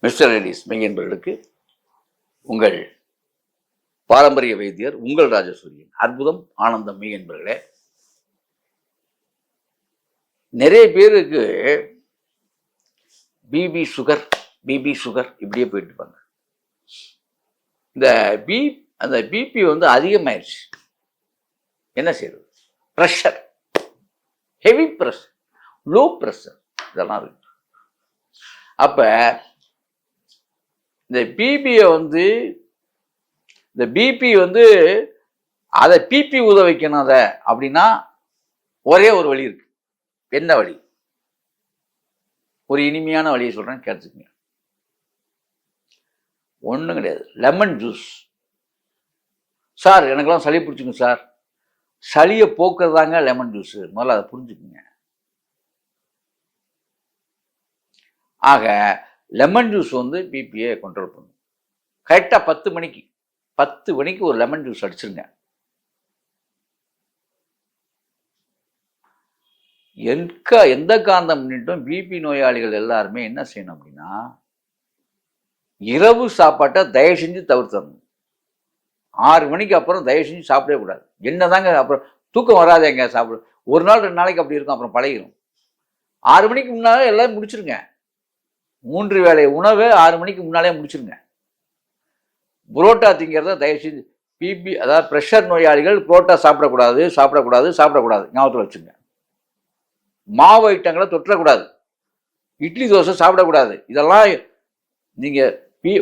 Mister ladies மெய் என்பவர்களுக்கு உங்கள் பாரம்பரிய வைத்தியர் உங்கள் ராஜசூரியன். அற்புதம் ஆனந்தம் மெய் என்பவர்களே, நிறைய பேருக்கு பிபி சுகர் இப்படியே போயிட்டு இருப்பாங்க. இந்த அந்த பிபி வந்து அதிகமாயிருச்சு, என்ன செய்யறது? Pressure, heavy pressure, low pressure இதெல்லாம் இருக்கு. அப்ப இந்த பிபி வந்து அதை பிபி ஊத வைக்கணும். அதை அப்படின்னா ஒரே ஒரு வழி இருக்கு. என்ன வழி? ஒரு இனிமையான வழியை சொல்றேன், கேட்டுக்கங்க. ஒன்றும் கிடையாது, லெமன் ஜூஸ். சார் எனக்கெல்லாம் சளி பிடிச்சிங்க சார். சளியை போக்குறதாங்க லெமன் ஜூஸ். முதல்ல அதை புரிஞ்சுக்குங்க. ஆக லெமன் ஜூஸ் வந்து பிபியை கண்ட்ரோல் பண்ணும். கரெக்டாக 10 மணிக்கு ஒரு லெமன் ஜூஸ் அடிச்சிருங்க. எந்த காந்தம் முன்னிட்டும் பிபி நோயாளிகள் எல்லாருமே என்ன செய்யணும் அப்படின்னா, இரவு சாப்பாட்டை தயவு செஞ்சு தவிர்த்தரணும். 6 மணிக்கு அப்புறம் தயவு செஞ்சு சாப்பிடவே கூடாது. என்னதாங்க அப்புறம் தூக்கம் வராதேங்க சாப்பிட. ஒரு நாள் 2 நாளைக்கு அப்படி இருக்கும், அப்புறம் பழகிடும். 6 மணிக்கு முன்னாலே எல்லாம் முடிச்சிருங்க. 3 வேளை உணவை 6 மணிக்கு முன்னாலே முடிச்சிருங்க. புரோட்டா திங்கிறத தயவு செஞ்சு பிபி, அதாவது ப்ரெஷர் நோயாளிகள் புரோட்டா சாப்பிடக்கூடாது. ஞாபகத்தில் வச்சுங்க. மாவு ஐட்டங்களை தொற்றக்கூடாது. இட்லி தோசை சாப்பிடக்கூடாது. இதெல்லாம் நீங்க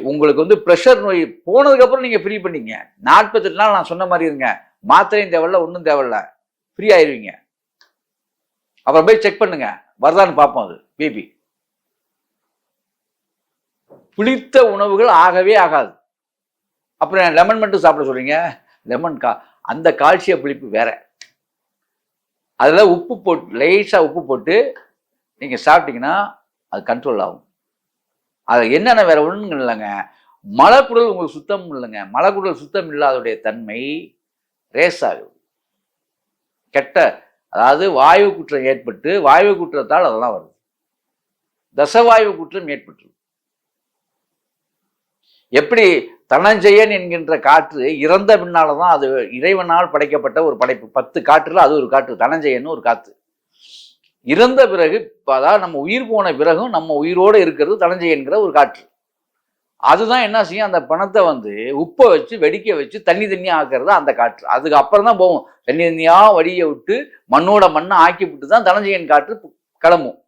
உங்களுக்கு வந்து ப்ரெஷர் நோய் போனதுக்கு அப்புறம் நீங்க ஃப்ரீ பண்ணீங்க. 48 நாள் நான் சொன்ன மாதிரி இருங்க. மாத்திரையும் தேவையில்ல, ஒன்றும் தேவையில்ல, ஃப்ரீ ஆயிருவீங்க. அப்புறம் போய் செக் பண்ணுங்க, வருதான்னு பார்ப்போம். அது பிபி. புளித்த உணவுகள் ஆகவே ஆகாது. அப்புறம் லெமன் மட்டும் சாப்பிட சொல்றீங்க. லெமன் அந்த கால்சிய புளிப்பு வேற. அதுல உப்பு போட்டு, லேசா உப்பு போட்டு நீங்க சாப்பிட்டீங்கன்னா அது கண்ட்ரோல் ஆகும். அது என்னென்ன வேற ஒன்றும் இல்லைங்க, மலக்குடல் உங்களுக்கு சுத்தம் இல்லைங்க. மலக்குடல் சுத்தம் இல்லாதோடைய தன்மை ரேஸ் ஆகுது. கெட்ட, அதாவது வாயு குற்றம் ஏற்பட்டு, வாயு குற்றத்தால் அதெல்லாம் வருது. தசவாயு குற்றம் ஏற்பட்டு, எப்படி தனஞ்சயன் என்கின்ற காற்று இறந்த பின்னால்தான் அது இறைவனால் படைக்கப்பட்ட ஒரு படைப்பு. 10 காற்றுல அது ஒரு காற்று, தனஞ்சயன் ஒரு காற்று. இறந்த பிறகு, அதாவது நம்ம உயிர் போன பிறகும் நம்ம உயிரோடு இருக்கிறது தனஞ்சயன்கிற ஒரு காற்று. அதுதான் என்ன செய்யும், அந்த பணத்தை வந்து உப்பை வச்சு வெடிக்க வச்சு தண்ணியா ஆக்குறது அந்த காற்று. அதுக்கு அப்புறம் தான் போகும். தண்ணியா வடிய விட்டு மண்ணோட மண்ணை ஆக்கி விட்டு தான் தனஞ்சயன் காற்று கிளம்பும்.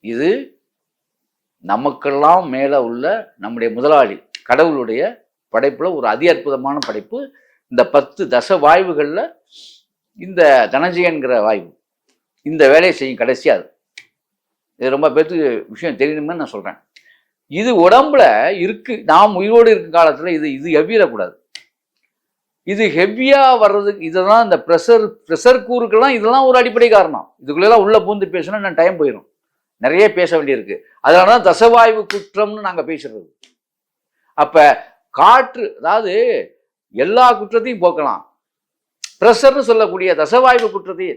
இது நமக்கெல்லாம் மேல உள்ள நம்முடைய முதலாளி கடவுளுடைய படைப்புல ஒரு அதி அற்புதமான படைப்பு. இந்த 10 தச வாயுகள்ல இந்த தனஞ்சயன்கிற வாயு இந்த வேலையை செய்யும் கடைசியா. இது ரொம்ப பேருக்கு விஷயம் தெரியணும்னு நான் சொல்றேன். இது உடம்புல இருக்கு, நாம் உயிரோடு இருக்கும் காலத்துல இது ஹெவியிடக்கூடாது. இது ஹெவியா வர்றதுக்கு இதெல்லாம் இந்த ப்ரெஷர் கூறுக்கெல்லாம் இதெல்லாம் ஒரு அடிப்படை காரணம். இதுக்குள்ளெல்லாம் உள்ள பூந்து பேசணும், நான் டைம் போயிடும், நிறைய பேச வேண்டியிருக்கு. அதனாலதான் தசவாயு குற்றம்னு நாங்க பேசுறது. அப்ப காற்று, அதாவது எல்லா குற்றத்தையும் போக்கலாம். ப்ரெஷர்னு சொல்லக்கூடிய தசவாயு குற்றத்தை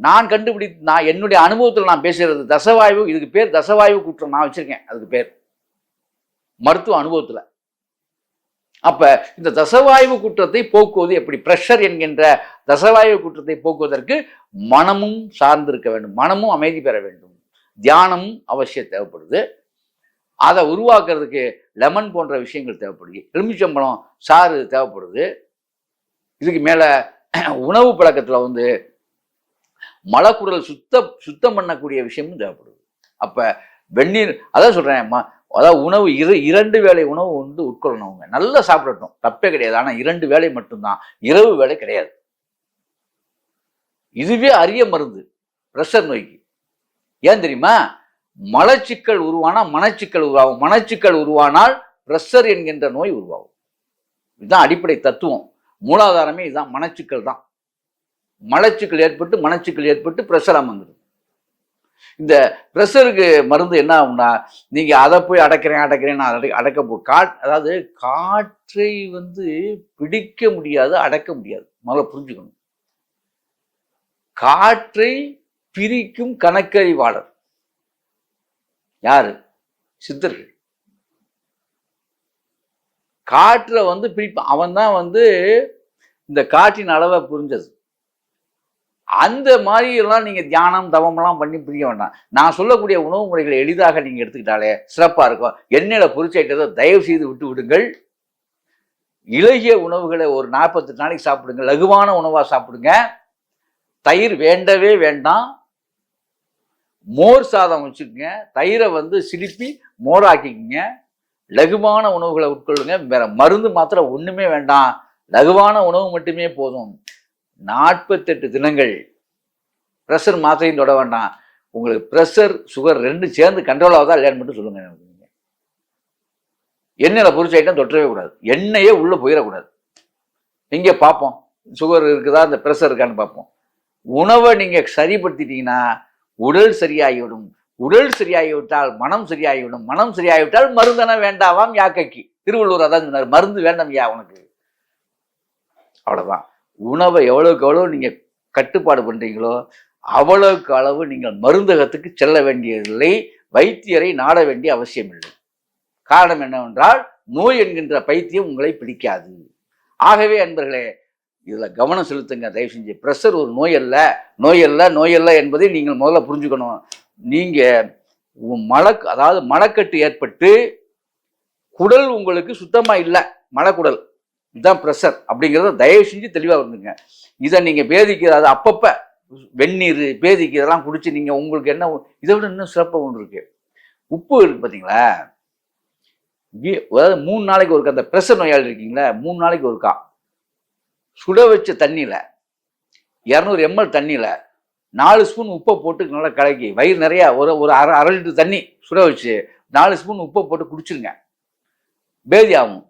நான் என்னுடைய அனுபவத்தில் நான் பேசுறது தசவாயு. இதுக்கு பேர் தசவாயு குற்றம் நான் வச்சிருக்கேன், அதுக்கு பேர் மருத்துவ அனுபவத்துல. அப்ப இந்த தசவாயு குற்றத்தை போக்குவது எப்படி? ப்ரெஷர் என்கின்ற தசவாயு குற்றத்தை போக்குவதற்கு மனமும் சார்ந்திருக்க வேண்டும், மனமும் அமைதி பெற வேண்டும், தியானமும் அவசியம் தேவைப்படுது. அதை உருவாக்குறதுக்கு லெமன் போன்ற விஷயங்கள் தேவைப்படுது, எலுமிச்சம்பழம் சாறு தேவைப்படுது. இதுக்கு மேல உணவு பழக்கத்துல வந்து மலக்குடல் சுத்தம் பண்ணக்கூடிய விஷயமும் தேவைப்படுது. அப்ப வெந்நீர், அதான் சொல்றேன், அதாவது உணவு 2 வேளை உணவு வந்து உட்கொள்ளணும். நல்லா சாப்பிடட்டும், தப்பே கிடையாது. ஆனா 2 வேளை மட்டும்தான், இரவு வேளை கிடையாது. இதுவே அரிய மருந்து ப்ரெஷர் நோய்க்கு. ஏன் தெரியுமா? மலச்சிக்கல் உருவானா மனச்சிக்கல் உருவாகும், மனச்சிக்கல் உருவானால் ப்ரெஷர் என்கின்ற நோய் உருவாகும். இதுதான் அடிப்படை தத்துவம், மூலாதாரமே இதுதான். மனச்சிக்கல் தான். மலச்சிக்கல் ஏற்பட்டு ப்ரெஷர் அமர்ந்துடும். இந்த ப்ரெஷருக்கு மருந்து என்ன ஆகும்னா, நீங்க அதை போய் அடைக்கிறேன் அதாவது காற்றை வந்து பிடிக்க முடியாது, அடக்க முடியாது. முதல்ல புரிஞ்சுக்கணும். காற்றை பிரிக்கும் கணக்கறிவாளர் யாரு? சித்தர்கள். காற்றை வந்து பிரிப்பான். அவன் தான் வந்து இந்த காற்றின் அளவை புரிஞ்சது. அந்த மாதிரி எல்லாம் நீங்க தியானம் தவமெல்லாம் பண்ணி பிரிக்க வேண்டாம். நான் சொல்லக்கூடிய உணவு முறைகளை எளிதாக நீங்க எடுத்துக்கிட்டாலே சிறப்பா இருக்கும். எண்ணெயில பொரிச்சைட்டதை தயவு செய்து விட்டு விடுங்கள். இலகிய உணவுகளை ஒரு 48 நாளைக்கு சாப்பிடுங்க. லகுவான உணவா சாப்பிடுங்க. தயிர் வேண்டவே வேண்டாம். மோர் சாதம் வச்சுக்கோங்க. தயிரை வந்து சிலிப்பி மோராக்கிக்கங்க. லகுவான உணவுகளை உட்கொள்ளுங்க. வேற மருந்து மாத்திரம் ஒண்ணுமே வேண்டாம். லகுவான உணவு மட்டுமே போதும். 48 தினங்கள் ப்ரெஷர் மாத்திரையும் தொட வேண்டாம். உங்களுக்கு ப்ரெஷர் சுகர் ரெண்டும் சேர்ந்து கண்ட்ரோல் ஆகுதா இல்லையான்னு மட்டும் சொல்லுங்க. எண்ணெயில பொரிச்ச ஐட்டம் தொட்டவே கூடாது. எண்ணெயே உள்ள போயிடக்கூடாது. எங்க பார்ப்போம் சுகர் இருக்குதா இந்த ப்ரெஷர் இருக்கான்னு பார்ப்போம். உணவை நீங்க சரிப்படுத்திட்டீங்கன்னா உடல் சரியாகிவிடும். உடல் சரியாகிவிட்டால் மனம் சரியாகிவிடும். மனம் சரியாகிவிட்டால் மருந்தன வேண்டாவாம் யாக்கைக்கு. திருவள்ளுவர் அதான் சொன்னார், மருந்து வேண்டாம் யா உனக்கு. அவ்வளவுதான். உணவை எவ்வளவுக்கு எவ்வளவு நீங்க கட்டுப்பாடு பண்றீங்களோ அவ்வளவுக்கு அளவு நீங்கள் மருந்தகத்துக்கு செல்ல வேண்டியதில்லை. வைத்தியரை நாட வேண்டிய அவசியம் இல்லை. காரணம் என்னவென்றால் நோய் என்கின்ற பைத்தியம் உங்களை பிடிக்காது. ஆகவே அன்பர்களே, இதுல கவனம் செலுத்துங்க தயவு செஞ்சு. பிரஷர் ஒரு நோய் அல்ல, நோய் அல்ல, நோய் அல்ல என்பதை நீங்கள் முதல்ல புரிஞ்சுக்கணும். நீங்க அதாவது மலக்கட்டு ஏற்பட்டு குடல் உங்களுக்கு சுத்தமா இல்லை, மலக்குடல், இதுதான் பிரஷர் அப்படிங்கிறத தயவு செஞ்சு தெளிவாக இருந்துங்க. இதை நீங்க பேதிக்கிறது அப்பப்ப வெந்நீர் பேதிக்கு இதெல்லாம் குடிச்சு நீங்க உங்களுக்கு என்ன இதை விட இன்னும் சிறப்பாக ஒன்று இருக்கு. உப்பு இருக்கு பார்த்தீங்களா, அதாவது 3 நாளைக்கு ஒருக்கா. அந்த பிரஷர் நோயாளி இருக்கீங்களா, 3 நாளைக்கு ஒருக்கா சுட வச்ச தண்ணியில் 200 ml தண்ணியில் 4 ஸ்பூன் உப்பை போட்டு நல்லா கலக்கி வயிறு நிறையா ஒரு அரை லிட்டர் தண்ணி சுட வச்சு 4 ஸ்பூன் உப்பை போட்டு குடிச்சிருங்க. பேதி ஆகும்.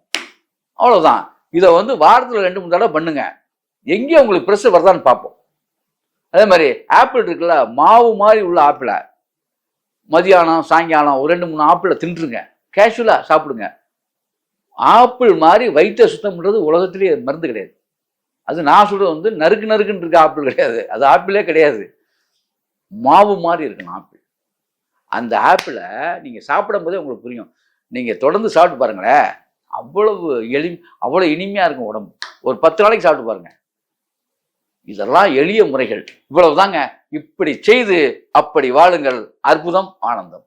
அவ்வளோதான். இதை வந்து வாரத்தில் 2-3 தடவை பண்ணுங்க. எங்கேயும் உங்களுக்கு ப்ரெஷர் வருதான்னு பார்ப்போம். அதே மாதிரி ஆப்பிள் இருக்குல்ல, மாவு மாதிரி உள்ள ஆப்பிளை மதியானம் சாயங்காலம் ஒரு 2-3 ஆப்பிளை தின்றுங்க. கேஷுவலாக சாப்பிடுங்க. ஆப்பிள் மாதிரி வயிற்றை சுத்தம் பண்ணுறது உலகத்திலேயே மருந்து கிடையாது. அது நான் சொல்றது வந்து நறுக்கு நறுக்குன்னு இருக்க ஆப்பிள் கிடையாது. அது ஆப்பிளே கிடையாது. மாவு மாதிரி இருக்கணும் ஆப்பிள். அந்த ஆப்பிளை நீங்கள் சாப்பிடும் போதே உங்களுக்கு புரியும். நீங்கள் தொடர்ந்து சாப்பிட்டு பாருங்களேன், அவ்வளோ இனிமையாக இருக்கும் உடம்பு. ஒரு 10 நாளைக்கு சாப்பிட்டு பாருங்க. இதெல்லாம் எளிய முறைகள். இவ்வளவுதாங்க. இப்படி செய்து அப்படி வாழுங்கள். அற்புதம், ஆனந்தம்.